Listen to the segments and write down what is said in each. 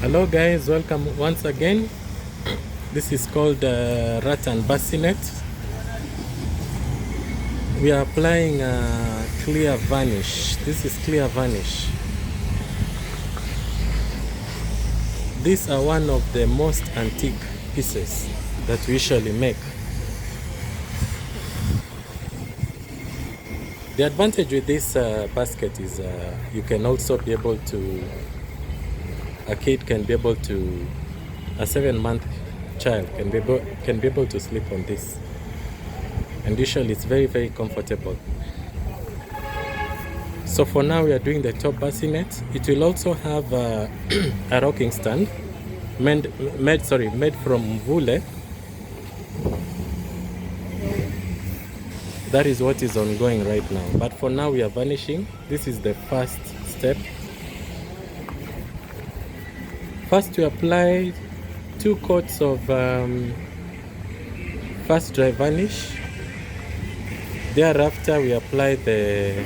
Hello guys, welcome once again. This is called Rattan Bassinet. We are applying clear varnish. This is clear varnish. These are one of the most antique pieces that we usually make. The advantage with this basket is you can also be able to, a kid can be able to, a 7-month child can be able to sleep on this, and usually it's very, very comfortable. So for now we are doing the top bassinet. It will also have a rocking stand made from wool. That is what is ongoing right now, but for now we are varnishing. This is the first step. First we apply 2 coats of fast dry varnish. Thereafter we apply the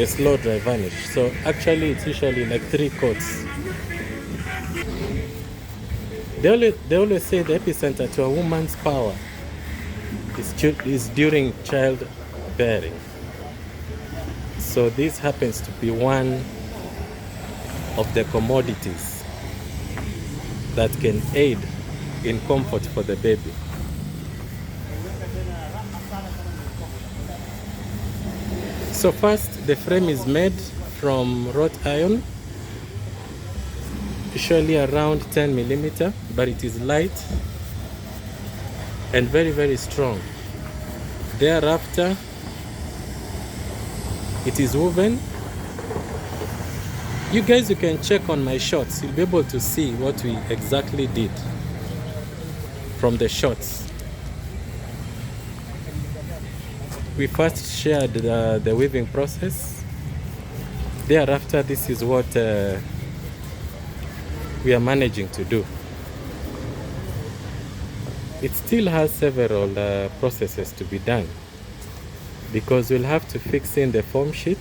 slow dry varnish. So actually it's usually like 3 coats. They always say the epicenter to a woman's power is during childbearing. So this happens to be one of the commodities that can aid in comfort for the baby. So first, the frame is made from wrought iron, usually around 10 millimeter, but it is light and very, very strong. Thereafter, it is woven. You guys, you can check on my shots. You'll be able to see what we exactly did from the shots. We first shared the weaving process. Thereafter, this is what we are managing to do. It still has several processes to be done, because we'll have to fix in the foam sheet.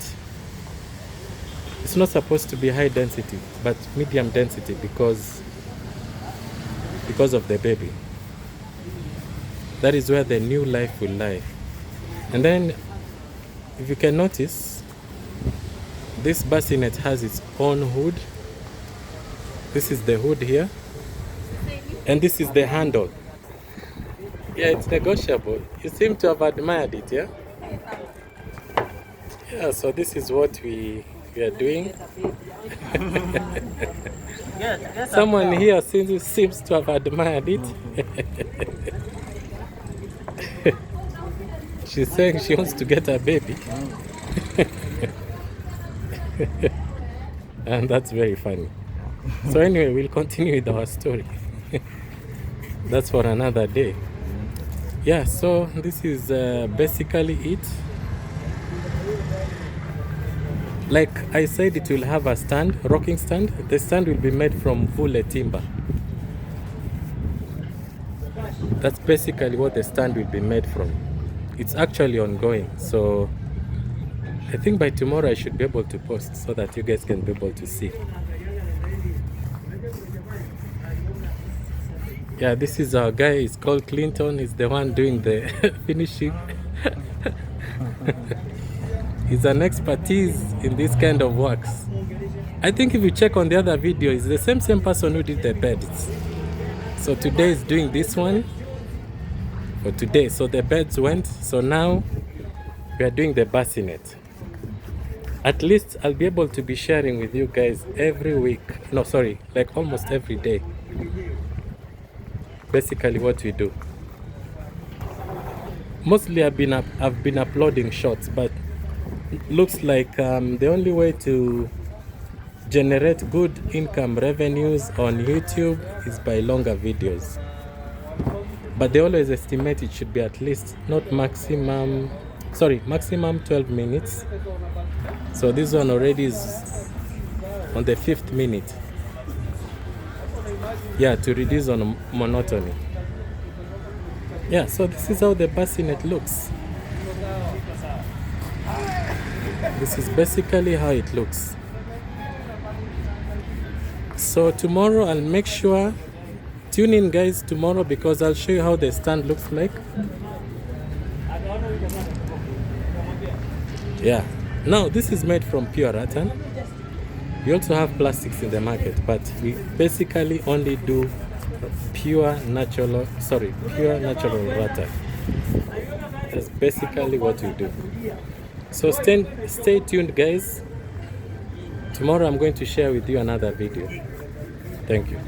It's not supposed to be high density, but medium density because of the baby. That is where the new life will lie. And then, if you can notice, this bassinet has its own hood. This is the hood here, and this is the handle. Yeah, it's negotiable. You seem to have admired it, yeah? Yeah, so this is what we are doing. Someone here seems to have admired it. She's saying she wants to get a baby. And that's very funny. So anyway, we'll continue with our story. That's for another day. Yeah, so this is basically it. Like I said, it will have a stand, rocking stand. The stand will be made from wool timber. That's basically what the stand will be made from. It's actually ongoing, so I think by tomorrow I should be able to post so that you guys can be able to see. Yeah, this is our guy. He's called Clinton. He's the one doing the finishing. He's an expertise in this kind of works. I think if you check on the other video, it's the same person who did the beds. So today is doing this one for today. So the beds went. So now we are doing the bassinet. At least I'll be able to be sharing with you guys every week. No, sorry, like almost every day. Basically what we do. Mostly I've been uploading shots, but looks like the only way to generate good income revenues on YouTube is by longer videos. But they always estimate it should be at least maximum 12 minutes. So this one already is on the 5th minute. Yeah, to reduce on monotony. Yeah, so this is how the bassinet looks. This is basically how it looks. So tomorrow I'll make sure, tune in guys tomorrow, because I'll show you how the stand looks like. Yeah, now this is made from pure rattan. We also have plastics in the market, but we basically only do pure natural rattan. That's basically what we do. So stay tuned guys. Tomorrow I'm going to share with you another video. Thank you.